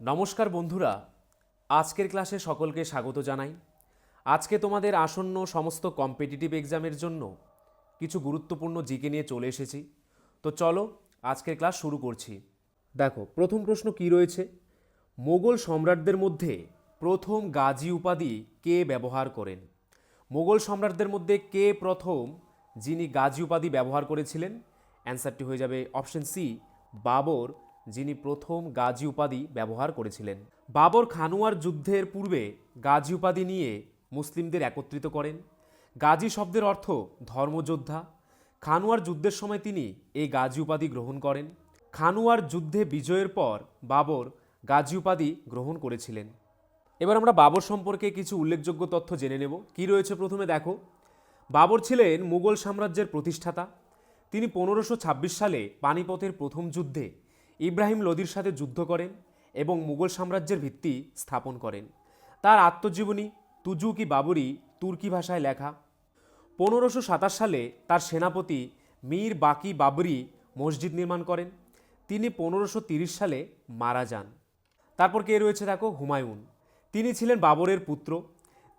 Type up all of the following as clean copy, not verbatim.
নমস্কার বন্ধুরা, আজকের ক্লাসে সকলকে স্বাগত জানাই। আজকে তোমাদের আসন্ন সমস্ত কম্পিটিটিভ এক্সামের জন্য কিছু গুরুত্বপূর্ণ জিকে নিয়ে চলে এসেছি। তো চলো আজকের ক্লাস শুরু করছি। দেখো, প্রথম প্রশ্ন কি রয়েছে, মোগল সম্রাটদের মধ্যে প্রথম গাজী উপাধি কে ব্যবহার করেন? মোগল সম্রাটদের মধ্যে কে প্রথম যিনি গাজী উপাধি ব্যবহার করেছিলেন? অ্যান্সারটি হয়ে যাবে অপশন সি, বাবর, যিনি প্রথম গাজী উপাধি ব্যবহার করেছিলেন। বাবর খানুয়ার যুদ্ধের পূর্বে গাজী উপাধি নিয়ে মুসলিমদের একত্রিত করেন। গাজী শব্দের অর্থ ধর্মযোদ্ধা। খানুয়ার যুদ্ধের সময় তিনি এই গাজী উপাধি গ্রহণ করেন। খানুয়ার যুদ্ধে বিজয়ের পর বাবর গাজী উপাধি গ্রহণ করেছিলেন। এবার আমরা বাবর সম্পর্কে কিছু উল্লেখযোগ্য তথ্য জেনে নেব। কি রয়েছে প্রথমে দেখো, বাবর ছিলেন মুঘল সাম্রাজ্যের প্রতিষ্ঠাতা। তিনি 1526 সালে পানিপথের প্রথম যুদ্ধে ইব্রাহিম লোদির সাথে যুদ্ধ করেন এবং মুঘল সাম্রাজ্যের ভিত্তি স্থাপন করেন। তার আত্মজীবনী তুজুকি বাবরি তুর্কি ভাষায় লেখা। 1527 সালে তার সেনাপতি মীর বাকি বাবরি মসজিদ নির্মাণ করেন। তিনি 1530 সালে মারা যান। তারপর কে রয়েছে দেখো, হুমায়ুন। তিনি ছিলেন বাবরের পুত্র।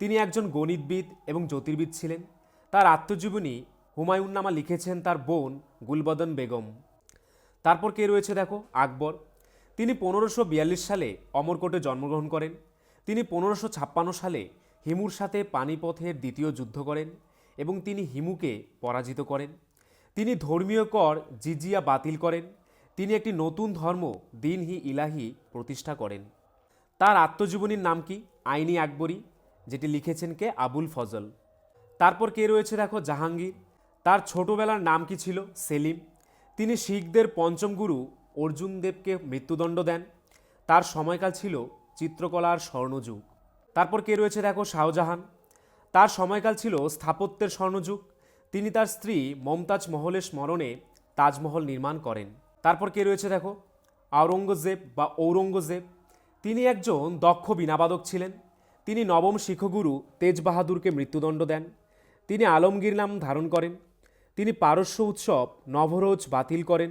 তিনি একজন গণিতবিদ এবং জ্যোতির্বিদ ছিলেন। তার আত্মজীবনী হুমায়ুন নামা লিখেছেন তার বোন গুলবদন বেগম। তারপর কে রয়েছে দেখো, আকবর। তিনি 1542 সালে অমরকোটে জন্মগ্রহণ করেন। তিনি 1556 সালে হিমুর সাথে পানিপথের দ্বিতীয় যুদ্ধ করেন এবং তিনি হিমুকে পরাজিত করেন। তিনি ধর্মীয় কর জিজিয়া বাতিল করেন। তিনি একটি নতুন ধর্ম দিন হি ইলাহি প্রতিষ্ঠা করেন। তার আত্মজীবনীর নাম কি? আইনি আকবরী, যেটি লিখেছেন কে? আবুল ফজল। তারপর কে রয়েছে দেখো, জাহাঙ্গীর। তার ছোটবেলার নাম কি ছিল? সেলিম। তিনি শিখদের পঞ্চম গুরু অর্জুন দেবকে মৃত্যুদণ্ড দেন। তার সময়কাল ছিল চিত্রকলার স্বর্ণযুগ। তারপর কে রয়েছে দেখো, শাহজাহান। তার সময়কাল ছিল স্থাপত্যের স্বর্ণযুগ। তিনি তার স্ত্রী মমতাজ মহলের স্মরণে তাজমহল নির্মাণ করেন। তারপর কে রয়েছে দেখো, ঔরঙ্গজেব। তিনি একজন দক্ষ বীণাবাদক ছিলেন। তিনি নবম শিখগুরু তেজ বাহাদুরকে মৃত্যুদণ্ড দেন। তিনি আলমগীর নাম ধারণ করেন। তিনি পারস্য উৎসব নবরোজ বাতিল করেন।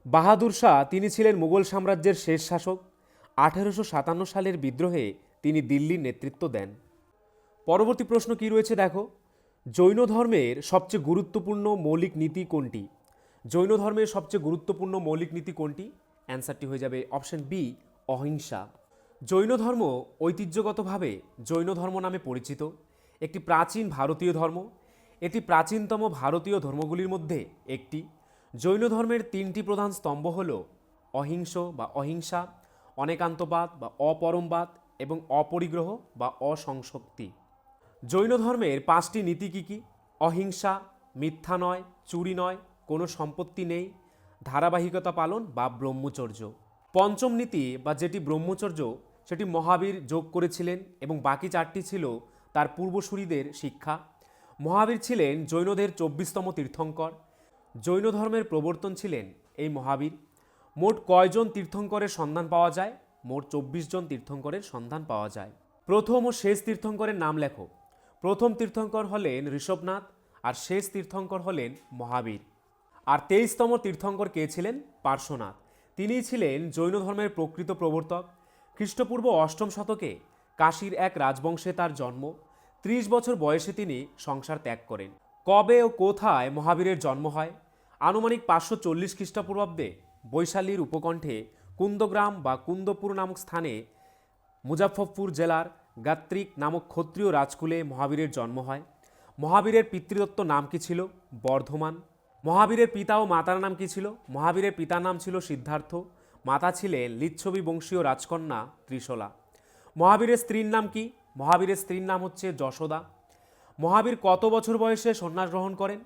বাহাদুর শাহ, তিনি ছিলেন মুঘল সাম্রাজ্যের শেষ শাসক। 1857 সালের বিদ্রোহে তিনি দিল্লির নেতৃত্ব দেন। পরবর্তী প্রশ্ন কি রয়েছে দেখো, জৈন ধর্মের সবচেয়ে গুরুত্বপূর্ণ মৌলিক নীতি কোনটি? জৈন ধর্মের সবচেয়ে গুরুত্বপূর্ণ মৌলিক নীতি কোনটি? অ্যান্সারটি হয়ে যাবে অপশন বি, অহিংসা। জৈন ধর্ম ঐতিহ্যগতভাবে জৈন ধর্ম নামে পরিচিত। একটি প্রাচীন ভারতীয় ধর্ম। এটি প্রাচীনতম ভারতীয় ধর্মগুলির মধ্যে একটি। জৈন ধর্মের 3টি প্রধান স্তম্ভ হল অহিংসা, অনেকান্তবাদ বা অপরমবাদ এবং অপরিগ্রহ বা অসংশক্তি। জৈন ধর্মের 5টি নীতি কী কী? অহিংসা, মিথ্যা নয়, চুরি নয়, কোনো সম্পত্তি নেই, ধারাবাহিকতা পালন বা ব্রহ্মচর্য। পঞ্চম নীতি বা যেটি ব্রহ্মচর্য, সেটি মহাবীর যোগ করেছিলেন এবং বাকি 4টি ছিল তার পূর্বসূরিদের শিক্ষা। মহাবীর ছিলেন জৈনদের 24তম তীর্থঙ্কর। জৈন ধর্মের প্রবর্তন ছিলেন এই মহাবীর। মোট কয়জন তীর্থঙ্করের সন্ধান পাওয়া যায়? মোট 24 জন তীর্থঙ্করের সন্ধান পাওয়া যায়। প্রথম ও শেষ তীর্থঙ্করের নাম লেখো। প্রথম তীর্থঙ্কর হলেন ঋষভনাথ আর শেষ তীর্থঙ্কর হলেন মহাবীর। আর 23তম তীর্থঙ্কর কে ছিলেন? পার্শ্বনাথ। তিনিই ছিলেন জৈন ধর্মের প্রকৃত প্রবর্তক। খ্রিস্টপূর্ব 8ম শতকে কাশীর এক রাজবংশে তার জন্ম। 30 বছর বয়সে তিনি সংসার ত্যাগ করেন। কবে ও কোথায় মহাবীরের জন্ম হয়? আনুমানিক 540 খ্রিস্টপূর্বাব্দে বৈশালীর উপকণ্ঠে কুন্দগ্রাম বা কুন্দপুর নামক স্থানে মুজাফফরপুর জেলার গাত্রিক নামক ক্ষত্রিয় রাজকুলে মহাবীরের জন্ম হয়। মহাবীরের পিতৃদত্ত নাম কি ছিল? বর্ধমান। মহাবীরের পিতা ও মাতার নাম কি ছিল? মহাবীরের পিতার নাম ছিল সিদ্ধার্থ। মাতা ছিলেন লিচ্ছবি বংশীয় রাজকন্যা ত্রিশলা। মহাবীরের স্ত্রীর নাম কি? মহাবীরের স্ত্রীর নাম হচ্ছে যশোদা। মহাবীর কত বছর বয়সে সন্ন্যাস গ্রহণ করেন?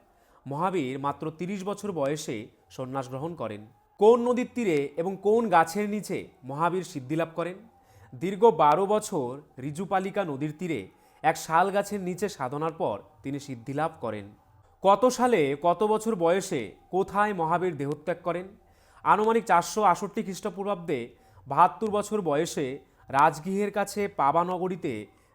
মহাবীর মাত্র 30 বছর বয়সে সন্ন্যাস গ্রহণ করেন। কোন নদীর তীরে এবং কোন গাছের নিচে মহাবীর সিদ্ধিলাভ করেন? দীর্ঘ 12 বছর ঋজুপালিকা নদীর তীরে এক শাল গাছের নিচে সাধনার পর তিনি সিদ্ধিলাভ করেন। কত সালে কত বছর বয়সে কোথায় মহাবীর দেহত্যাগ করেন? আনুমানিক 468 খ্রিস্টপূর্বাব্দে 72 বছর বয়সে রাজগৃহের কাছে পাবানগরীতে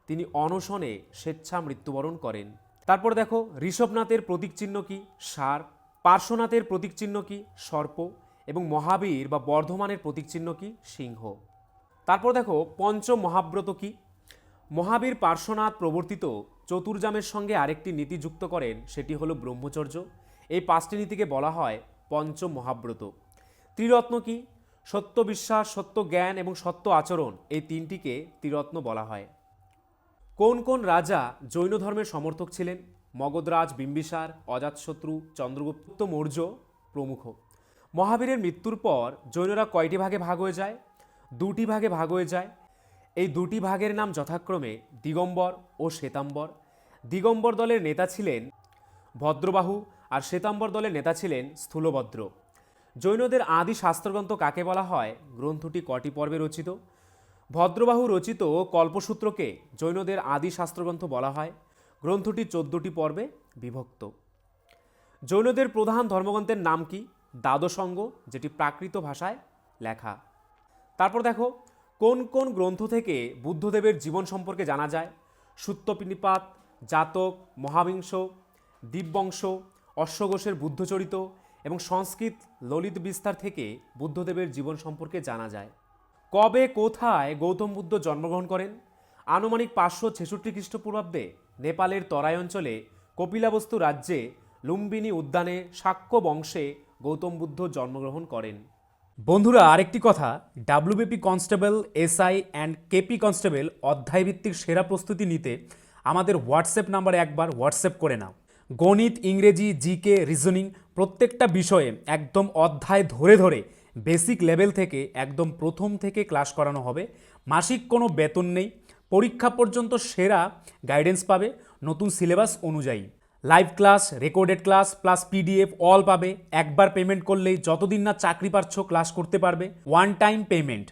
তিনি অনশনে স্বেচ্ছা মৃত্যুবরণ করেন। তারপর দেখো, ঋষভনাথের প্রতীক চিহ্ন কি? ষাঁড়। পার্শ্বনাথের প্রতীক চিহ্ন কি? সর্প। এবং মহাবীর বা বর্ধমানের প্রতীক চিহ্ন কি? সিংহ। তারপর দেখো পঞ্চম মহাব্রত কি? মহাবীর পার্শ্বনাথ প্রবর্তিত চতুর্জামের সঙ্গে আরেকটি নীতি যুক্ত করেন, সেটি হলো ব্রহ্মচর্য। এই 5টি নীতিকে বলা হয় পঞ্চম মহাব্রত। ত্রিরত্ন কি? সত্য বিশ্বাস, সত্য জ্ঞান এবং সত্য আচরণ, এই 3টিকে ত্রিরত্ন বলা হয়। কোন কোন রাজা জৈন ধর্মের সমর্থক ছিলেন? মগধরাজ বিম্বিসার, অজাতশত্রু, চন্দ্রগুপ্ত মৌর্য প্রমুখ। মহাবীরের মৃত্যুর পর জৈনরা কয়টি ভাগে ভাগ হয়ে যায়? 2টি ভাগে ভাগ হয়ে যায়। এই 2টি ভাগের নাম যথাক্রমে দিগম্বর ও শ্বেতাম্বর। দিগম্বর দলের নেতা ছিলেন ভদ্রবাহু আর শ্বেতাম্বর দলের নেতা ছিলেন স্থূলভদ্র। জৈনদের আদি শাস্ত্রগ্রন্থ কাকে বলা হয়? গ্রন্থটি কটি পর্বে রচিত? ভদ্রবাহু রচিত কল্পসূত্রকে জৈনদের আদি শাস্ত্রগ্রন্থ বলা হয়। গ্রন্থটি 14টি পর্বে বিভক্ত। জৈনদের প্রধান ধর্মগ্রন্থের নাম কি? দ্বাদশাঙ্গ, যেটি প্রাকৃত ভাষায় লেখা। তারপর দেখো কোন কোন গ্রন্থ থেকে বুদ্ধদেবের জীবন সম্পর্কে জানা যায়? সুত্তপিনিপাত, জাতক, মহাবিংশ, দীপবংশ, অশ্বঘোষের বুদ্ধচরিত এবং সংস্কৃত ললিত বিস্তার থেকে বুদ্ধদেবের জীবন সম্পর্কে জানা যায়। কবে কোথায় গৌতম বুদ্ধ জন্মগ্রহণ করেন? আনুমানিক 566 খ্রিস্টপূর্বাব্দে নেপালের তরাই অঞ্চলে কপিলাবস্তু রাজ্যে লুম্বিনী উদ্যানে শাক্য বংশে গৌতম বুদ্ধ জন্মগ্রহণ করেন। বন্ধুরা, আরেকটি কথা, WBP constable, SI and KP constable অধ্যায়ভিত্তিক সেরা প্রস্তুতি নিতে আমাদের হোয়াটসঅ্যাপ নাম্বারে একবার হোয়াটসঅ্যাপ করে নাও। গণিত, ইংরেজি, জিকে, রিজনিং প্রত্যেকটা বিষয়ে একদম অধ্যায় ধরে ধরে বেসিক লেভেল থেকে একদম প্রথম থেকে ক্লাস করানো হবে। মাসিক কোনো বেতন নেই, পরীক্ষা পর্যন্ত সেরা গাইডেন্স পাবে নতুন সিলেবাস অনুযায়ী। Live class, recorded class plus PDF all পাবে। একবার পেমেন্ট করলেই যতদিন না চাকরি পাচ্ছ ক্লাস করতে পারবে। One time payment.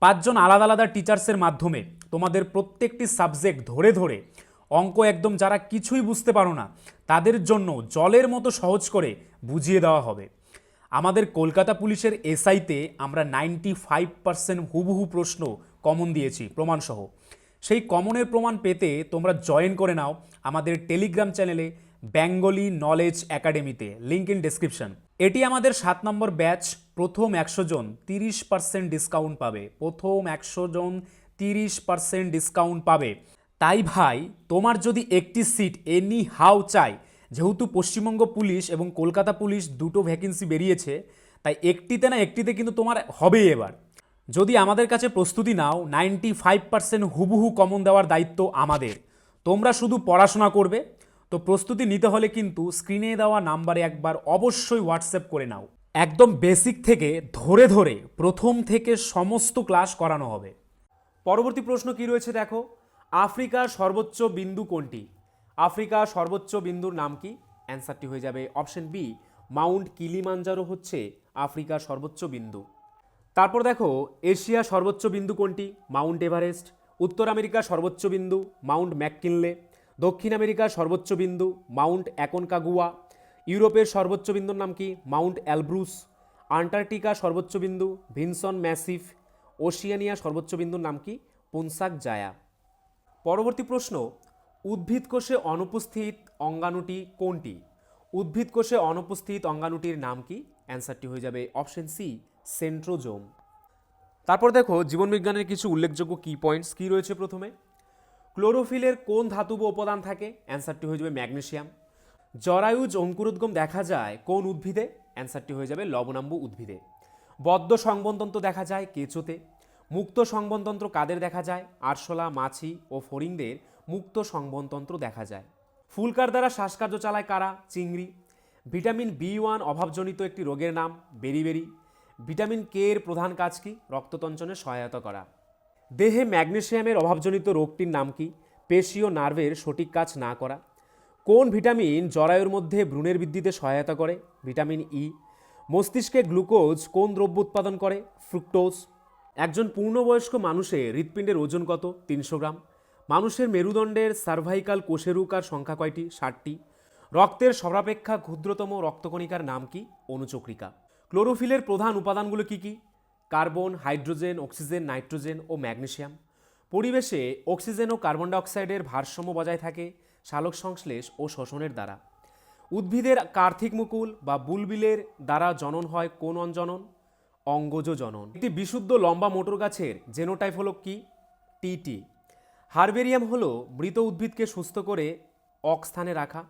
5 জন আলাদা আলাদা টিচার্সের মাধ্যমে তোমাদের প্রত্যেকটি সাবজেক্ট ধরে ধরে অঙ্ক একদম যারা কিছুই বুঝতে পারো না তাদের জন্য জলের মতো সহজ করে বুঝিয়ে দেওয়া হবে। আমাদের কলকাতা পুলিশের এসআইতে আমরা 95% হুবহু প্রশ্ন কমন দিয়েছি প্রমাণসহ। সেই কমনের প্রমাণ পেতে তোমরা জয়েন করে নাও আমাদের টেলিগ্রাম চ্যানেলে বেঙ্গলি নলেজ একাডেমিতে, লিঙ্ক ইন ডেসক্রিপশন। এটি আমাদের 7 নম্বর ব্যাচ। প্রথম 100 জন 30% ডিসকাউন্ট পাবে। প্রথম 100 জন 30% ডিসকাউন্ট পাবে। তাই ভাই, তোমার যদি একটি সিট এনি হাউ চাই, যেহেতু পশ্চিমবঙ্গ পুলিশ এবং কলকাতা পুলিশ দুটো ভ্যাকেন্সি বেরিয়েছে, তাই একটিতে না একটিতে কিন্তু তোমার হবেই এবার। যদি আমাদের কাছে প্রস্তুতি নাও, 95% হুবহু কমন দেওয়ার দায়িত্ব আমাদের। তোমরা শুধু পড়াশোনা করবে। তো প্রস্তুতি নিতে হলে কিন্তু স্ক্রিনে দেওয়া নাম্বারে একবার অবশ্যই হোয়াটসঅ্যাপ করে নাও। একদম বেসিক থেকে ধরে ধরে প্রথম থেকে সমস্ত ক্লাস করানো হবে। পরবর্তী প্রশ্ন কি রয়েছে দেখো, আফ্রিকার সর্বোচ্চ বিন্দু কোনটি? আফ্রিকার সর্বোচ্চ বিন্দুর নাম কি? অ্যান্সারটি হয়ে যাবে অপশন বি, মাউন্ট কিলিমাঞ্জারো হচ্ছে আফ্রিকার সর্বোচ্চ বিন্দু। তারপর দেখো এশিয়ার সর্বোচ্চ বিন্দু কোনটি? Mount Everest. উত্তর আমেরিকার সর্বোচ্চ বিন্দু মাউন্ট ম্যাককিনলে। দক্ষিণ আমেরিকার সর্বোচ্চ বিন্দু মাউন্ট অ্যাকনকাগুয়া। ইউরোপের সর্বোচ্চ বিন্দুর নাম কি? Mount Elbrus. আন্টার্কটিকার সর্বোচ্চ বিন্দু ভিনসন ম্যাসিভ। ওশিয়ানিয়ার সর্বোচ্চ বিন্দুর নাম কি? পুনসাক জায়া। পরবর্তী প্রশ্ন, উদ্ভিদ কোষে অনুপস্থিত অঙ্গাণুটি কোনটি? উদ্ভিদ কোষে অনুপস্থিত অঙ্গাণুটির নাম কি? অ্যান্সারটি হয়ে যাবে অপশন সি, সেন্ট্রোজোম। তারপর দেখো জীবনবিজ্ঞানের কিছু উল্লেখযোগ্য কি পয়েন্টস কি রয়েছে। প্রথমে, ক্লোরোফিলের কোন ধাতব উপাদান থাকে? অ্যান্সারটি হয়ে যাবে ম্যাগনেসিয়াম। জরায়ুজ অঙ্কুরোদ্গম দেখা যায় কোন উদ্ভিদে? অ্যান্সারটি হয়ে যাবে লবণাম্বু উদ্ভিদে। বদ্ধ সংবনতন্ত্র দেখা যায় কেঁচোতে। মুক্ত সংবনতন্ত্র কাদের দেখা যায়? আরশোলা, মাছি ও ফড়িংদের মুক্ত সংবনতন্ত্র দেখা যায়। ফুলকার দ্বারা শ্বাসকার্য চালায় কারা? চিংড়ি। ভিটামিন B1 অভাবজনিত একটি রোগের নাম বেরিবেরি। ভিটামিন কে এর প্রধান কাজ কি? রক্ততঞ্চনে সহায়তা করা। দেহে ম্যাগনেসিয়ামের অভাবজনিত রোগটির নাম কি? পেশি ও নার্ভের সঠিক কাজ না করা। কোন ভিটামিন জরায়ুর মধ্যে ভ্রূণের বৃদ্ধিতে সহায়তা করে? Vitamin E. মস্তিষ্কে গ্লুকোজ কোন দ্রব্য উৎপাদন করে? ফ্রুক্টোজ। একজন পূর্ণবয়স্ক মানুষের হৃৎপিণ্ডের ওজন কত? 300 গ্রাম। মানুষের মেরুদণ্ডের সার্ভাইকাল কোষেরুকার সংখ্যা কয়টি? 60টি। রক্তের সর্বাপেক্ষা ক্ষুদ্রতম রক্তকণিকার নাম কি? অনুচক্রিকা। ক্লোরোফিলের প্রধান উপাদানগুলো কি কি? কার্বন, হাইড্রোজেন, অক্সিজেন, নাইট্রোজেন ও ম্যাগনেসিয়াম। পরিবেশে অক্সিজেন ও কার্বন ডাইঅক্সাইডের ভারসাম্য বজায় থাকে সালোক সংশ্লেষ ও শ্বসনের দ্বারা। উদ্ভিদের কার্তিক মুকুল বা বুলবিলের দ্বারা জনন হয় কোন অঞ্জনন? অঙ্গজ জনন। একটি বিশুদ্ধ লম্বা মোটর গাছের জেনোটাইপ হলো কি? টিটি। হার্বেরিয়াম হলো মৃত উদ্ভিদকে সুস্থ করে অক্সস্থানে রাখা।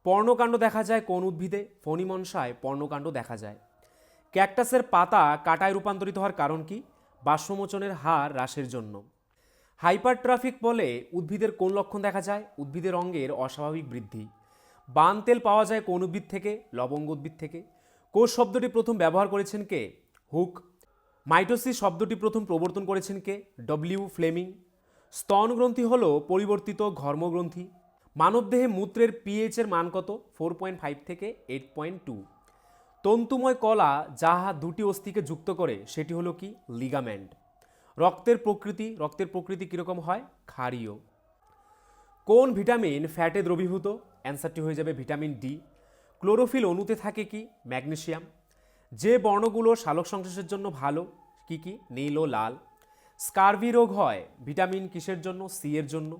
পর্ণকাণ্ড দেখা যায় কোন উদ্ভিদে? ফণিমনসায় পর্ণকাণ্ড দেখা যায়। ক্যাকটাসের পাতা কাঁটায় রূপান্তরিত হওয়ার কারণ কি? বাষ্পমোচনের হার হ্রাসের জন্য। হাইপারট্রাফিক বলে উদ্ভিদের কোন লক্ষণ দেখা যায়? উদ্ভিদের অঙ্গের অস্বাভাবিক বৃদ্ধি। বান তেল পাওয়া যায় কোন উদ্ভিদ থেকে? লবঙ্গ উদ্ভিদ থেকে। কোষ শব্দটি প্রথম ব্যবহার করেছেন কে? হুক। মাইটোসিস শব্দটি প্রথম প্রবর্তন করেছেন কে? W Fleming. স্তন গ্রন্থি হল পরিবর্তিত ঘর্মগ্রন্থি। মানবদেহে মূত্রের পিএইচ এর মান কত? 4.5 থেকে 8.2। তন্তুময় কলা যাহা দুটি অস্থিকে যুক্ত করে সেটি হলো কি? লিগামেন্ট। রক্তের প্রকৃতি কীরকম হয়? ক্ষারীয়। কোন ভিটামিন ফ্যাটে দ্রবীভূত? অ্যান্সারটি হয়ে যাবে ভিটামিন ডি। ক্লোরোফিল অণুতে থাকে কি? ম্যাগনেসিয়াম। যে বর্ণগুলো সালোকসংশ্লেষের জন্য ভালো কি কি? নীল ও লাল। স্কারভি রোগ হয় ভিটামিন কিসের জন্য? সি এর জন্য।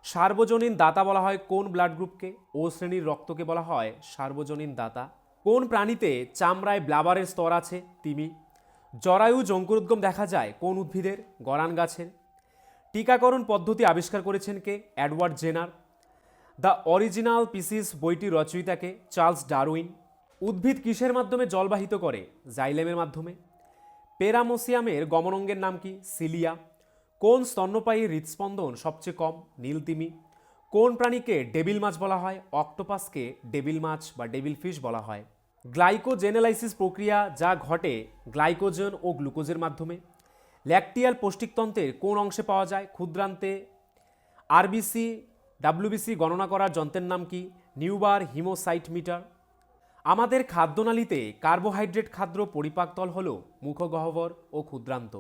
সার্বজনীন দাতা বলা হয় কোন ব্লাড গ্রুপকে? ও শ্রেণীর রক্তকে বলা হয় সার্বজনীন দাতা। কোন প্রাণীতে চামড়ায় ব্লাবারের স্তর আছে? তিমি। জরায়ু অঙ্কুরোদ্গম দেখা যায় কোন উদ্ভিদের? গরান গাছের। টিকাকরণ পদ্ধতি আবিষ্কার করেছেন কে? Edward Jenner. The original species বইটির রচয়িতাকে? Charles Darwin. উদ্ভিদ কিসের মাধ্যমে জলবাহিত করে? জাইলেমের মাধ্যমে। পেরামোসিয়ামের গমনাঙ্গের নাম কি? সিলিয়া। কোন স্তন্যপায়ী হৃদস্পন্দন সবচেয়ে কম? নীলতিমি। কোন প্রাণীকে ডেভিল মাছ বলা হয়? অক্টোপাসকে ডেভিল মাছ বা ডেভিল ফিশ বলা হয়। গ্লাইকোজেনেলাইসিস প্রক্রিয়া যা ঘটে গ্লাইকোজেন ও গ্লুকোজের মাধ্যমে। ল্যাকটিয়াল পৌষ্টিকতন্ত্রের কোন অংশে পাওয়া যায়? ক্ষুদ্রান্তে। আরবিসি ডাব্লিউবিসি গণনা করার যন্ত্রের নাম কি? নিউবার হিমোসাইট মিটার। আমাদের খাদ্যনালীতে কার্বোহাইড্রেট খাদ্য পরিপাকতল হল মুখগহ্বর ও ক্ষুদ্রান্ত।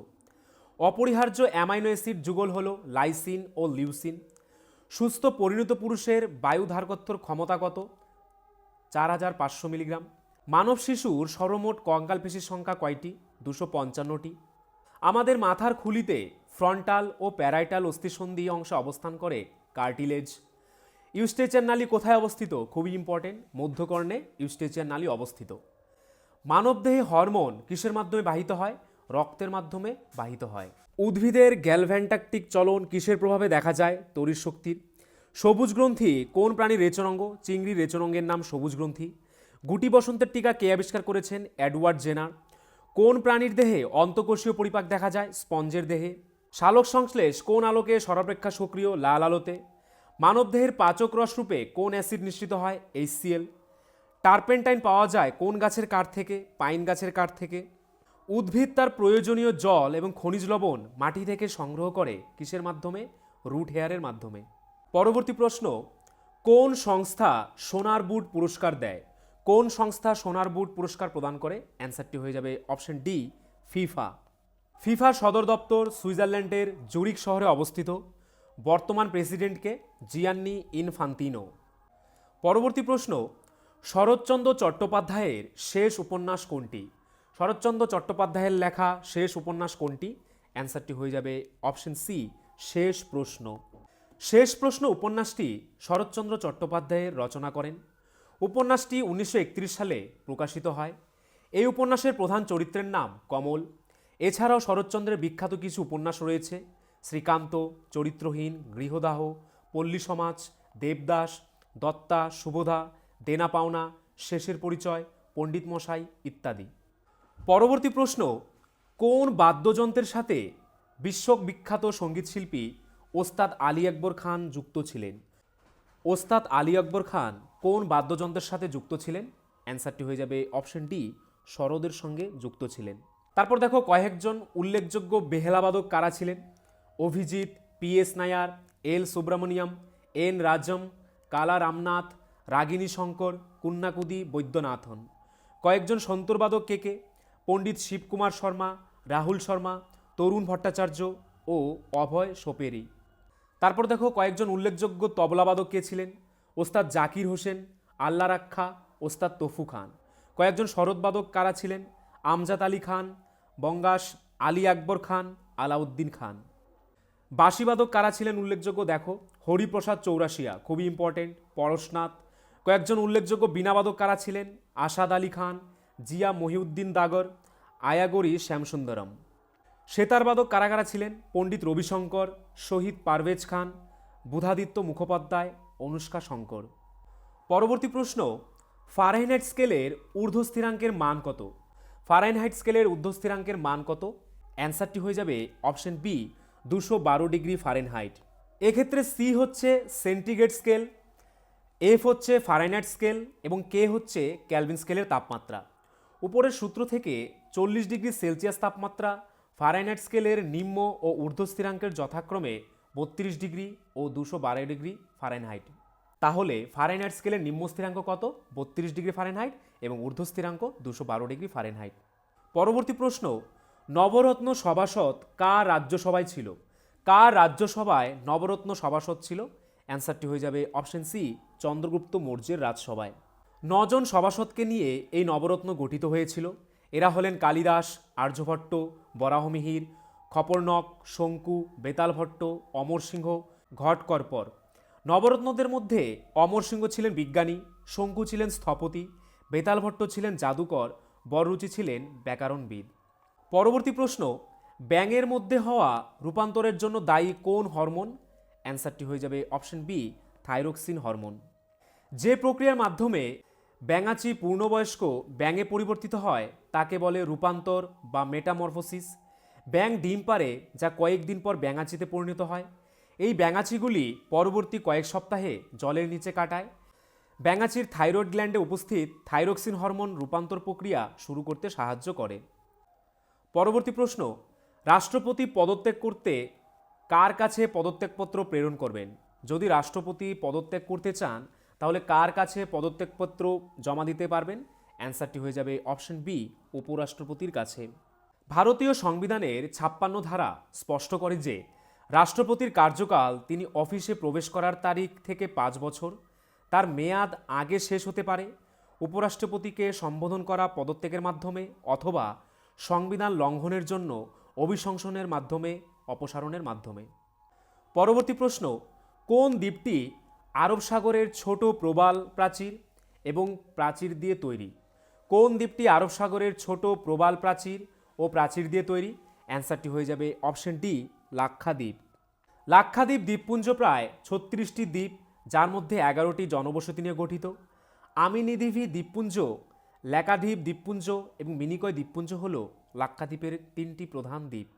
অপরিহার্য অ্যামাইনো অ্যাসিড যুগল হল লাইসিন ও লিউসিন। সুস্থ পরিণত পুরুষের বায়ু ধারকত্বর ক্ষমতা কত? 4500 মিলিগ্রাম। মানব শিশুর সর্বমোট কঙ্কালপেশির সংখ্যা কয়টি? 255টি। আমাদের মাথার খুলিতে ফ্রন্টাল ও প্যারাইটাল অস্থিসন্ধি অংশে অবস্থান করে কার্টিলেজ। ইউস্টেচিয়ান নালী কোথায় অবস্থিত? খুবই ইম্পর্টেন্ট, মধ্যকর্ণে ইউস্টেচিয়ান নালী অবস্থিত। মানবদেহে হরমোন কিসের মাধ্যমে বাহিত হয়? রক্তের মাধ্যমে বাহিত হয়। উদ্ভিদের গ্যালভ্যান্টাকটিক চলন কিসের প্রভাবে দেখা যায়? তড়িৎ শক্তির। সবুজ গ্রন্থি কোন প্রাণীর রেচনাঙ্গ? চিংড়ির রেচনাঙ্গের নাম সবুজ গ্রন্থি। গুটি বসন্তের টিকা কে আবিষ্কার করেছেন? Edward Jenner. কোন প্রাণীর দেহে অন্তঃকোষীয় পরিপাক দেখা যায়? স্পঞ্জের দেহে। সালোক সংশ্লেষ কোন আলোকে সর্বাপেক্ষা সক্রিয়? লাল আলোতে। মানবদেহের পাচক রস রূপে কোন অ্যাসিড নিঃসৃত হয়? HCl। টারপেন্টাইন পাওয়া যায় কোন গাছের কাঠ থেকে? পাইন গাছের কাঠ থেকে। উদ্ভিদ তার প্রয়োজনীয় জল এবং খনিজ লবণ মাটি থেকে সংগ্রহ করে কিসের মাধ্যমে? রুট হেয়ারের মাধ্যমে। পরবর্তী প্রশ্ন, কোন সংস্থা সোনার বুট পুরস্কার দেয়? কোন সংস্থা সোনার বুট পুরস্কার প্রদান করে? অ্যান্সারটি হয়ে যাবে অপশন ডি, ফিফা। ফিফার সদর দপ্তর সুইজারল্যান্ডের জুরিক শহরে অবস্থিত। বর্তমান প্রেসিডেন্টকে? Gianni Infantino. পরবর্তী প্রশ্ন, শরৎচন্দ্র চট্টোপাধ্যায়ের শেষ উপন্যাস কোনটি? শরৎচন্দ্র চট্টোপাধ্যায়ের লেখা শেষ উপন্যাস কোনটি? অ্যান্সারটি হয়ে যাবে অপশন সি, শেষ প্রশ্ন। শেষ প্রশ্ন উপন্যাসটি শরৎচন্দ্র চট্টোপাধ্যায়ের রচনা করেন। উপন্যাসটি 1931 সালে প্রকাশিত হয়। এই উপন্যাসের প্রধান চরিত্রের নাম কমল। এছাড়াও শরৎচন্দ্রের বিখ্যাত কিছু উপন্যাস রয়েছে: শ্রীকান্ত, চরিত্রহীন, গৃহদাহ, পল্লী সমাজ, দেবদাস, দত্তা, সুবোধা, দেনা পাওনা, শেষের পরিচয়, পণ্ডিত মশাই ইত্যাদি। পরবর্তী প্রশ্ন, কোন বাদ্যযন্ত্রের সাথে বিশ্ববিখ্যাত সঙ্গীতশিল্পী ওস্তাদ আলী আকবর খান যুক্ত ছিলেন? ওস্তাদ আলী আকবর খান কোন বাদ্যযন্ত্রের সাথে যুক্ত ছিলেন? অ্যান্সারটি হয়ে যাবে অপশন ডি, সরোদের সঙ্গে যুক্ত ছিলেন। তারপর দেখো কয়েকজন উল্লেখযোগ্য বেহেলাবাদক কারা ছিলেন? Abhijit, PS Nair, L Subramaniam, N রাজম, কালা রামনাথ, রাগিনী শঙ্কর, কুন্নাকুদি বৈদ্যনাথন। কয়েকজন সন্তরবাদক কে কে? পণ্ডিত শিবকুমার শর্মা, রাহুল শর্মা, তরুণ ভট্টাচার্য ও অভয় সোপেরি। তারপর দেখো কয়েকজন উল্লেখযোগ্য তবলাবাদক কে ছিলেন? ওস্তাদ জাকির হোসেন, আল্লা রাক্ষা, ওস্তাদ তফু খান। কয়েকজন শরৎবাদক কারা ছিলেন? আমজাদ আলী খান, বঙ্গাস, আলী আকবর খান, আলাউদ্দিন খান। বাঁশিবাদক কারা ছিলেন উল্লেখযোগ্য? দেখো হরিপ্রসাদ চৌরাশিয়া, খুবই ইম্পর্টেন্ট, পরশনাথ। কয়েকজন উল্লেখযোগ্য বীণাবাদক কারা ছিলেন? আসাদ আলী খান, জিয়া মহিউদ্দিন দাগর, আয়াগরি শ্যামসুন্দরম। সেতারবাদক কারা কারা ছিলেন? পণ্ডিত রবিশঙ্কর, শহীদ পারভেজ খান, বুধাদিত্য মুখোপাধ্যায়, অনুষ্কা শঙ্কর। পরবর্তী প্রশ্ন, ফারেনহাইট স্কেলের ঊর্ধ্বস্থিরাঙ্কের মান কত? ফারেনহাইট স্কেলের ঊর্ধ্বস্থিরাঙ্কের মান কত? অ্যান্সারটি হয়ে যাবে অপশন বি 212 ডিগ্রি ফারেনহাইট। এক্ষেত্রে সি হচ্ছে সেন্টিগ্রেড স্কেল, এফ হচ্ছে ফারেনহাইট স্কেল এবং কে হচ্ছে ক্যালভিন স্কেলের তাপমাত্রা। উপরের সূত্র থেকে 40 ডিগ্রি সেলসিয়াস তাপমাত্রা ফারেনহাইট স্কেলের নিম্ন ও ঊর্ধ্বস্থিরাঙ্কের যথাক্রমে 32 ডিগ্রি ও 212 ডিগ্রি ফারেনহাইট। তাহলে ফারেনহাইট স্কেলের নিম্ন স্থিরাঙ্ক কত? 32 ডিগ্রি ফারেনহাইট এবং ঊর্ধ্বস্থিরাঙ্ক 212 ডিগ্রি ফারেনহাইট। পরবর্তী প্রশ্ন, নবরত্ন সভাসদ কার রাজ্যসভায় ছিল? কার রাজ্যসভায় নবরত্ন সভাসদ ছিল? অ্যান্সারটি হয়ে যাবে অপশন সি চন্দ্রগুপ্ত মৌর্যের রাজসভায়। 9 জন সভাসদকে নিয়ে এই নবরত্ন গঠিত হয়েছিল। এরা হলেন কালিদাস, আর্যভট্ট, বরাহমিহির, খপর্ণক, শঙ্কু, বেতাল ভট্ট, অমর সিংহ, ঘটকর্পর। নবরত্নদের মধ্যে অমর সিংহ ছিলেন বিজ্ঞানী, শঙ্কু ছিলেন স্থপতি, বেতাল ভট্ট ছিলেন জাদুকর, বররুচি ছিলেন ব্যাকরণবিদ। পরবর্তী প্রশ্ন, ব্যাঙের মধ্যে হওয়া রূপান্তরের জন্য দায়ী কোন হরমোন? অ্যান্সারটি হয়ে যাবে অপশন বি থাইরক্সিন হরমোন। যে প্রক্রিয়ার মাধ্যমে ব্যাঙাচি পূর্ণবয়স্ক ব্যাঙে পরিবর্তিত হয় তাকে বলে রূপান্তর বা মেটামরফোসিস। ব্যাঙ ডিম পাড়ে যা কয়েকদিন পর ব্যাঙাচিতে পরিণত হয়। এই ব্যাঙাচিগুলি পরবর্তী কয়েক সপ্তাহে জলের নিচে কাটায়। ব্যাঙাচির থাইরয়েড গ্ল্যান্ডে উপস্থিত থাইরক্সিন হরমোন রূপান্তর প্রক্রিয়া শুরু করতে সাহায্য করে। পরবর্তী প্রশ্ন, রাষ্ট্রপতি পদত্যাগ করতে কার কাছে পদত্যাগপত্র প্রেরণ করবেন? যদি রাষ্ট্রপতি পদত্যাগ করতে চান তাহলে কার কাছে পদত্যাগপত্র জমা দিতে পারবেন? অ্যান্সারটি হয়ে যাবে অপশন বি উপরাষ্ট্রপতির কাছে। ভারতীয় সংবিধানের 56 ধারা স্পষ্ট করে যে রাষ্ট্রপতির কার্যকাল তিনি অফিসে প্রবেশ করার তারিখ থেকে 5 বছর, তার মেয়াদ আগে শেষ হতে পারে, উপরাষ্ট্রপতিকে সম্বোধন করা পদত্যাগের মাধ্যমে অথবা সংবিধান লঙ্ঘনের জন্য অভিশংসনের মাধ্যমে, অপসারণের মাধ্যমে। পরবর্তী প্রশ্ন, কোন দ্বীপটি আরব সাগরের ছোট প্রবাল প্রাচীর এবং প্রাচীর দিয়ে তৈরি? কোন দ্বীপটি আরব সাগরের ছোট প্রবাল প্রাচীর ও প্রাচীর দিয়ে তৈরি? অ্যান্সারটি হয়ে যাবে অপশন ডি লাক্ষাদ্বীপ। লাক্ষাদ্বীপ দ্বীপপুঞ্জ প্রায় 36টি দ্বীপ, যার মধ্যে 11টি জনবসতি নিয়ে গঠিত। আমিনিদিভি দ্বীপপুঞ্জ, ল্যাকাদ্বীপ দ্বীপপুঞ্জ এবং মিনিকয় দ্বীপপুঞ্জ হল লাক্ষাদ্বীপের 3টি প্রধান দ্বীপ।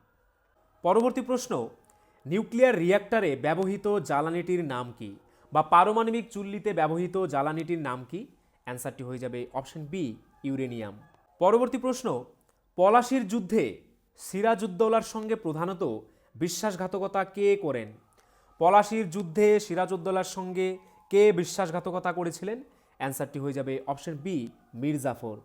পরবর্তী প্রশ্ন, নিউক্লিয়ার রিয়্যাক্টরে ব্যবহৃত জ্বালানিটির নাম কি? বা পারমাণবিক চুল্লিতে ব্যবহৃত জ্বালানিটির নাম কি? অ্যান্সারটি হয়ে যাবে অপশন বি ইউরেনিয়াম। পরবর্তী প্রশ্ন, পলাশির যুদ্ধে সিরাজউদ্দৌলার সঙ্গে প্রধানত বিশ্বাসঘাতকতা কে করেন? পলাশির যুদ্ধে সিরাজউদ্দৌলার সঙ্গে কে বিশ্বাসঘাতকতা করেছিলেন? অ্যান্সারটি হয়ে যাবে option B Mir Jafar.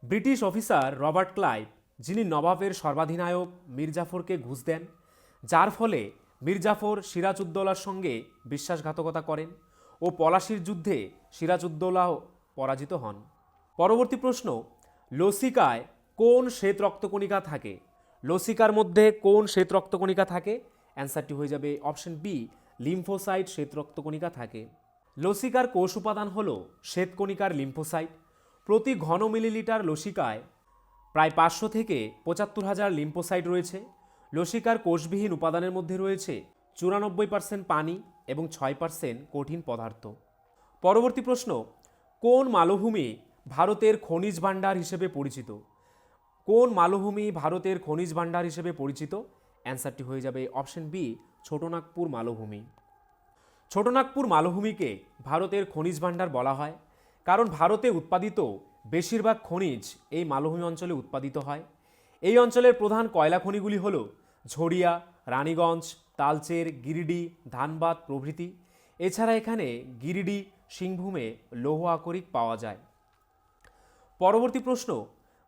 British officer Robert Clive, যিনি নবাবের সর্বাধিনায়ক মীর জাফরকে ঘুষ দেন, যার ফলে মীর জাফর সিরাজউদ্দৌলার সঙ্গে বিশ্বাসঘাতকতা করেন ও পলাশির যুদ্ধে সিরাজউদ্দৌলা পরাজিত হন। পরবর্তী প্রশ্ন, লসিকায় কোন শ্বেত রক্তকণিকা থাকে? লসিকার মধ্যে কোন শ্বেত রক্তকণিকা থাকে? অ্যান্সারটি হয়ে যাবে অপশন বি লিম্ফোসাইট শ্বেত রক্তকণিকা থাকে। লসিকার কোষ উপাদান হল শ্বেতকণিকার লিম্ফোসাইট। প্রতি ঘন মিলিলিটার লসিকায় প্রায় 500 থেকে 75,000 লিম্ফোসাইট রয়েছে। লসিকার কোষবিহীন উপাদানের মধ্যে রয়েছে 94% পানি এবং 6% কঠিন পদার্থ। পরবর্তী প্রশ্ন, কোন মালভূমি ভারতের খনিজ ভাণ্ডার হিসেবে পরিচিত? কোন মালভূমি ভারতের খনিজ ভাণ্ডার হিসেবে পরিচিত? অ্যান্সারটি হয়ে যাবে অপশন বি ছোটনাগপুর মালভূমি। ছোটনাগপুর মালভূমিকে ভারতের খনিজ ভাণ্ডার বলা হয় কারণ ভারতে উৎপাদিত বেশিরভাগ খনিজ এই মালভূমি অঞ্চলে উৎপাদিত হয়। এই অঞ্চলের প্রধান কয়লা খনিগুলি হল ঝরিয়া, রানীগঞ্জ, তালচের, গিরিডি, ধানবাদ প্রভৃতি। এছাড়া এখানে গিরিডি সিংভূমে লৌহ আকরিক পাওয়া যায়। পরবর্তী প্রশ্ন,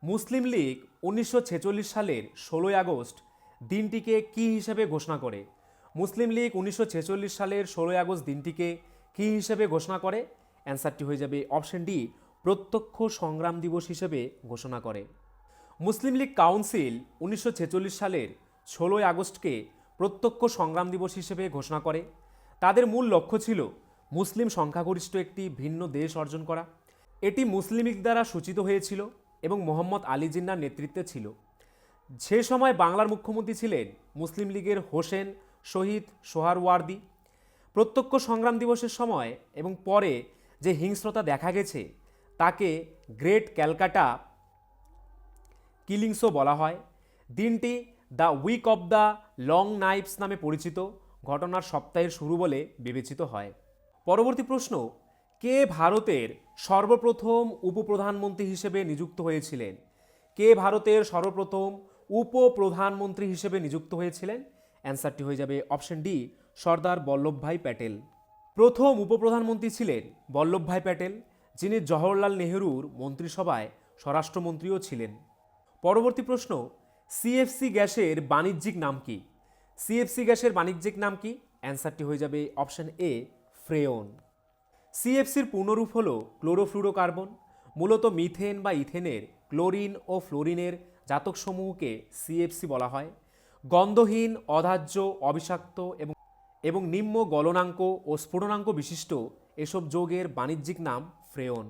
মুসলিম লীগ 1946 সালের 16 আগস্ট দিনটিকে কি হিসেবে ঘোষণা করে? মুসলিম লীগ 1946 সালের 16 আগস্ট দিনটিকে কি হিসেবে ঘোষণা করে? অ্যান্সারটি হয়ে যাবে অপশন ডি প্রত্যক্ষ সংগ্রাম দিবস হিসেবে ঘোষণা করে। মুসলিম লীগ কাউন্সিল 1946 সালের 16 আগস্টকে প্রত্যক্ষ সংগ্রাম দিবস হিসেবে ঘোষণা করে। তাদের মূল লক্ষ্য ছিল মুসলিম সংখ্যাগরিষ্ঠ একটি ভিন্ন দেশ অর্জন করা। এটি মুসলিম লীগ দ্বারা সূচিত হয়েছিল এবং মোহাম্মদ আলী জিন্নার নেতৃত্বে ছিল। সে সময় বাংলার মুখ্যমন্ত্রী ছিলেন মুসলিম লীগের হোসেন শহীদ সোহরাওয়ার্দী। প্রত্যক্ষ সংগ্রাম দিবসের সময় এবং পরে যে হিংস্রতা দেখা গেছে তাকে গ্রেট ক্যালকাটা কিলিংসও বলা হয়। দিনটি the week of the long knives নামে পরিচিত, ঘটনার সপ্তাহের শুরু বলে বিবেচিত হয়। পরবর্তী প্রশ্ন, কে ভারতের সর্বপ্রথম উপপ্রধানমন্ত্রী হিসেবে নিযুক্ত হয়েছিলেন? কে ভারতের সর্বপ্রথম উপপ্রধানমন্ত্রী হিসেবে নিযুক্ত হয়েছিলেন? অ্যান্সারটি হয়ে যাবে অপশন ডি, সর্দার বল্লভভাই প্যাটেল। প্রথম উপপ্রধানমন্ত্রী ছিলেন বল্লভভাই প্যাটেল, যিনি জওহরলাল নেহরুর মন্ত্রিসভায় স্বরাষ্ট্রমন্ত্রীও ছিলেন। পরবর্তী প্রশ্ন, সিএফসি গ্যাসের বাণিজ্যিক নাম কি? সিএফসি গ্যাসের বাণিজ্যিক নাম কি? অ্যান্সারটি হয়ে যাবে অপশন এ, ফ্রেয়ন। সিএফসির পূর্ণরূপ হল ক্লোরোফ্লুরোকার্বন। মূলত মিথেন বা ইথেনের ক্লোরিন ও ফ্লোরিনের জাতকসমূহকে সিএফসি বলা হয়। গন্ধহীন, অধার্য, অবিষাক্ত এবং নিম্ন গলনাঙ্ক ও স্ফুটনাঙ্ক বিশিষ্ট এসব যৌগের বাণিজ্যিক নাম ফ্রেয়ন।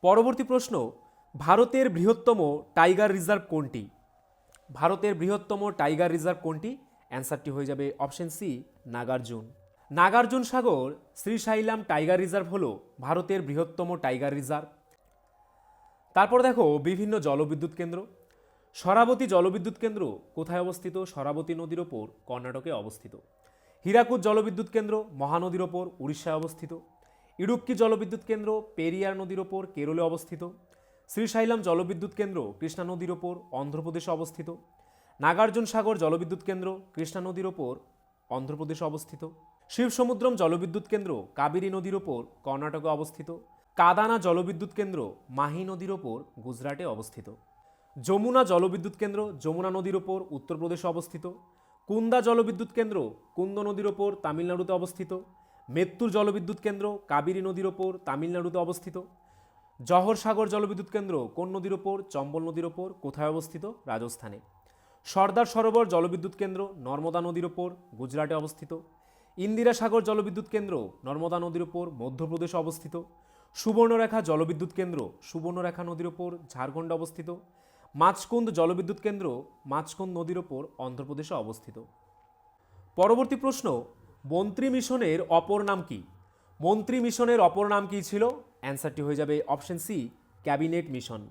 পরবর্তী প্রশ্ন, ভারতের বৃহত্তম টাইগার রিজার্ভ কোনটি? ভারতের বৃহত্তম টাইগার রিজার্ভ কোনটি? অ্যান্সারটি হয়ে যাবে অপশন সি, নাগার্জুন। নাগার্জুন সাগর শ্রীশাইলাম টাইগার রিজার্ভ হল ভারতের বৃহত্তম টাইগার রিজার্ভ। তারপর দেখো বিভিন্ন জলবিদ্যুৎ কেন্দ্র। শরাবতী জলবিদ্যুৎ কেন্দ্র কোথায় অবস্থিত? শরাবতী নদীর ওপর কর্ণাটকে অবস্থিত। হীরাকুদ জলবিদ্যুৎ কেন্দ্র মহানদীর ওপর উড়িষ্যায় অবস্থিত। ইডুক্কি জলবিদ্যুৎ কেন্দ্র পেরিয়ার নদীর ওপর কেরলে অবস্থিত। শ্রীশাইলাম জলবিদ্যুৎ কেন্দ্র কৃষ্ণা নদীর ওপর অন্ধ্রপ্রদেশে অবস্থিত। নাগার্জুন সাগর জলবিদ্যুৎ কেন্দ্র কৃষ্ণা নদীর ওপর অন্ধ্রপ্রদেশে অবস্থিত। শিবসমুদ্রম জলবিদ্যুৎ কেন্দ্র কাবেরী নদীর ওপর কর্ণাটকে অবস্থিত। কাদানা জলবিদ্যুৎ কেন্দ্র মাহি নদীর ওপর গুজরাটে অবস্থিত। যমুনা জলবিদ্যুৎ কেন্দ্র যমুনা নদীর ওপর উত্তরপ্রদেশে অবস্থিত। কুন্দা জলবিদ্যুৎ কেন্দ্র কুন্দ নদীর ওপর তামিলনাড়ুতে অবস্থিত। মেত্তুর জলবিদ্যুৎ কেন্দ্র কাবেরী নদীর ওপর তামিলনাড়ুতে অবস্থিত। জহর সাগর জলবিদ্যুৎ কেন্দ্র কোন নদীর ওপর? চম্বল নদীর ওপর। কোথায় অবস্থিত? রাজস্থানে। সর্দার সরোবর জলবিদ্যুৎ কেন্দ্র নর্মদা নদীর ওপর গুজরাটে অবস্থিত। ইন্দিরা সাগর জলবিদ্যুৎ কেন্দ্র নর্মদা নদীর ওপর মধ্যপ্রদেশে অবস্থিত। সুবর্ণরেখা জলবিদ্যুৎ কেন্দ্র সুবর্ণরেখা নদীর ওপর ঝাড়খণ্ডে অবস্থিত। মাছকুন্দ জলবিদ্যুৎ কেন্দ্র মাছকুন্দ নদীর ওপর অন্ধ্রপ্রদেশে অবস্থিত। পরবর্তী প্রশ্ন, মন্ত্রী মিশনের অপর নাম কি? মন্ত্রী মিশনের অপর নাম কি ছিল? অ্যান্সারটি হয়ে যাবে option C, cabinet mission.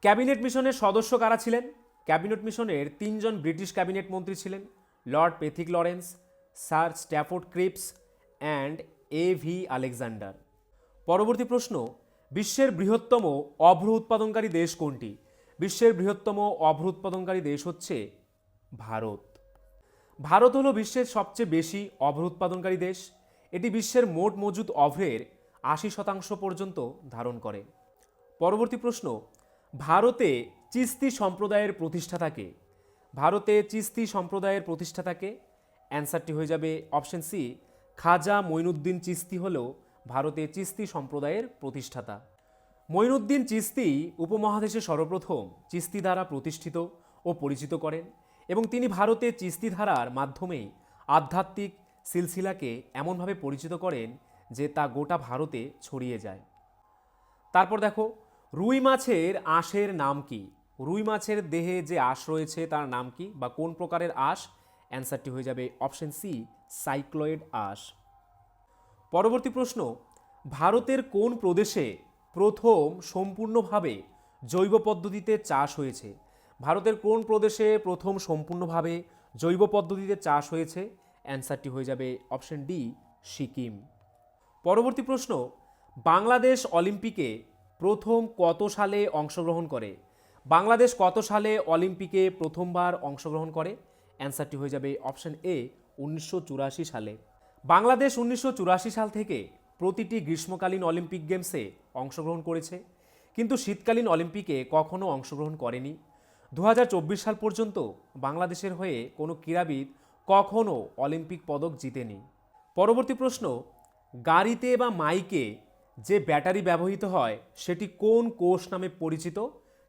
Cabinet মিশনের সদস্য কারা ছিলেন? ক্যাবিনেট মিশনের তিনজন ব্রিটিশ ক্যাবিনেট মন্ত্রী ছিলেন, Lord Pethick Lawrence, Sir Stafford Cripps and AV. Alexander. পরবর্তী প্রশ্ন, বিশ্বের বৃহত্তম অভ্র উৎপাদনকারী দেশ কোনটি? বিশ্বের বৃহত্তম অভ্র উৎপাদনকারী দেশ হচ্ছে ভারত। ভারত হলো বিশ্বের সবচেয়ে বেশি অভ্র উৎপাদনকারী দেশ। এটি বিশ্বের মোট মজুদ অভ্রের 80% পর্যন্ত ধারণ করে। পরবর্তী প্রশ্ন, ভারতে চিস্তি সম্প্রদায়ের প্রতিষ্ঠাতাকে? ভারতে চিস্তি সম্প্রদায়ের প্রতিষ্ঠাতাকে? অ্যান্সারটি হয়ে যাবে অপশন সি, খাজা মঈনুদ্দিন চিস্তি হল ভারতে চিস্তি সম্প্রদায়ের প্রতিষ্ঠাতা। মঈনুদ্দিন চিস্তি উপমহাদেশে সর্বপ্রথম চিস্তি দ্বারা প্রতিষ্ঠিত ও পরিচিত করেন এবং তিনি ভারতে চিস্তি ধারার মাধ্যমেই আধ্যাত্মিক সিলসিলাকে এমনভাবে পরিচিত করেন যে তা গোটা ভারতে ছড়িয়ে যায়। তারপর দেখো, রুই মাছের আঁশের নাম কি? রুই মাছের দেহে যে আঁশ রয়েছে তার নাম কি বা কোন প্রকারের আঁশ? অ্যান্সারটি হয়ে যাবে অপশন সি, সাইক্লয়েড আঁশ। পরবর্তী প্রশ্ন, ভারতের কোন প্রদেশে প্রথম সম্পূর্ণভাবে জৈব পদ্ধতিতে চাষ হয়েছে? ভারতের কোন প্রদেশে প্রথম সম্পূর্ণভাবে জৈব পদ্ধতিতে চাষ হয়েছে? অ্যান্সারটি হয়ে যাবে অপশন ডি, সিকিম। পরবর্তী প্রশ্ন, বাংলাদেশ অলিম্পিকে প্রথম কত সালে অংশগ্রহণ করে? বাংলাদেশ কত সালে অলিম্পিকে প্রথমবার অংশগ্রহণ করে? অ্যান্সারটি হয়ে যাবে অপশন এ, 1984 সালে। বাংলাদেশ 1984 সাল থেকে প্রতিটি গ্রীষ্মকালীন অলিম্পিক গেমসে অংশগ্রহণ করেছে, কিন্তু শীতকালীন অলিম্পিকে কখনো অংশগ্রহণ করেনি। 2024 সাল পর্যন্ত বাংলাদেশের হয়ে কোনো ক্রীড়াবিদ কখনো অলিম্পিক পদক জিতেনি। পরবর্তী প্রশ্ন, গাড়িতে বা মাইকে যে ব্যাটারি ব্যবহৃত হয় সেটি কোন কোষ নামে পরিচিত?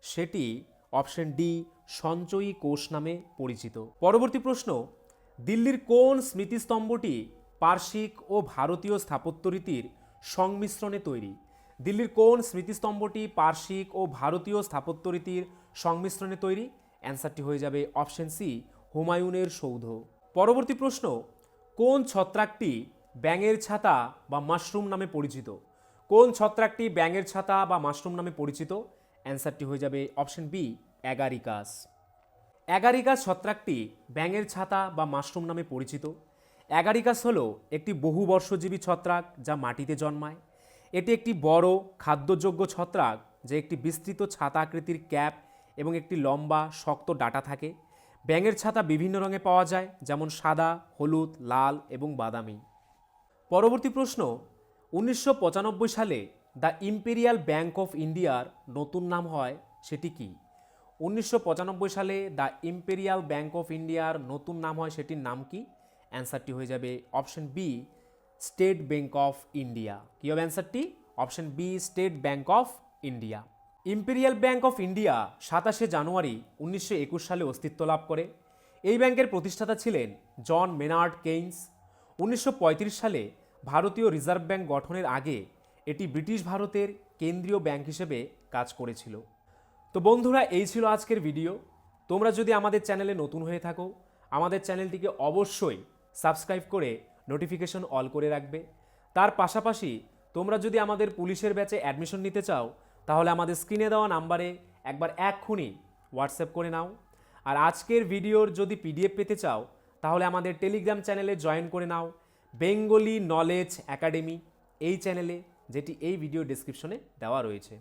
সেটি অপশন ডি, সঞ্চয়ী কোষ নামে পরিচিত। পরবর্তী প্রশ্ন, দিল্লির কোন স্মৃতিস্তম্ভটি পার্শ্বিক ও ভারতীয় স্থাপত্য রীতির সংমিশ্রণে তৈরি? দিল্লির কোন স্মৃতিস্তম্ভটি পার্শ্বিক ও ভারতীয় স্থাপত্য রীতির সংমিশ্রণে তৈরি? অ্যান্সারটি হয়ে যাবে অপশন সি, হুমায়ুনের সৌধ। পরবর্তী প্রশ্ন, কোন ছত্রাকটি ব্যাঙের ছাতা বা মাশরুম নামে পরিচিত? কোন ছত্রাকটি ব্যাঙের ছাতা বা মাশরুম নামে পরিচিত? অ্যান্সারটি হয়ে যাবে অপশন বি, অ্যাগারিকাস। অ্যাগারিকাস ছত্রাকটি ব্যাঙের ছাতা বা মাশরুম নামে পরিচিত। অ্যাগারিকাস হলো একটি বহুবর্ষজীবী ছত্রাক যা মাটিতে জন্মায়। এটি একটি বড় খাদ্যযোগ্য ছত্রাক যা একটি বিস্তৃত ছাতা আকৃতির ক্যাপ এবং একটি লম্বা শক্ত ডাঁটা থাকে। ব্যাঙের ছাতা বিভিন্ন রঙে পাওয়া যায়, যেমন সাদা, হলুদ, লাল এবং বাদামি। পরবর্তী প্রশ্ন, 1995 সালে দ্য ইম্পেরিয়াল ব্যাংক অফ ইন্ডিয়ার নতুন নাম হয়, সেটি কি? 1995 সালে দ্য ইম্পেরিয়াল ব্যাংক অফ ইন্ডিয়ার নতুন নাম হয়, সেটির নাম কি? অ্যান্সারটি হয়ে যাবে option B, State Bank of India. কী হবে অ্যান্সারটি? Option B, State Bank of India. Imperial Bank of India 27শে জানুয়ারি 1921 সালে অস্তিত্ব লাভ করে। এই ব্যাংকের প্রতিষ্ঠাতা ছিলেন জন মেনার্ড কেইন্স। 1935 সালে ভারতীয় রিজার্ভ ব্যাংক গঠনের আগে এটি ব্রিটিশ ভারতের কেন্দ্রীয় ব্যাংক হিসেবে কাজ করেছিল। তো বন্ধুরা, এই ছিল আজকের ভিডিও। তোমরা যদি আমাদের চ্যানেলে নতুন হয়ে থাকো, আমাদের চ্যানেলটিকে অবশ্যই সাবস্ক্রাইব করে নোটিফিকেশন অল করে রাখবে। তার পাশাপাশি তোমরা যদি আমাদের পুলিশের ব্যাচে অ্যাডমিশন নিতে চাও, তাহলে আমাদের স্ক্রিনে দেওয়া নাম্বারে একবার এক্ষুনি হোয়াটসঅ্যাপ করে নাও। আর আজকের ভিডিওর যদি পিডিএফ পেতে চাও, তাহলে আমাদের টেলিগ্রাম চ্যানেলে জয়েন করে নাও, বেঙ্গলি নলেজ একাডেমি এই চ্যানেলে, যেটি এই ভিডিও ডেসক্রিপশনে দেওয়া রয়েছে।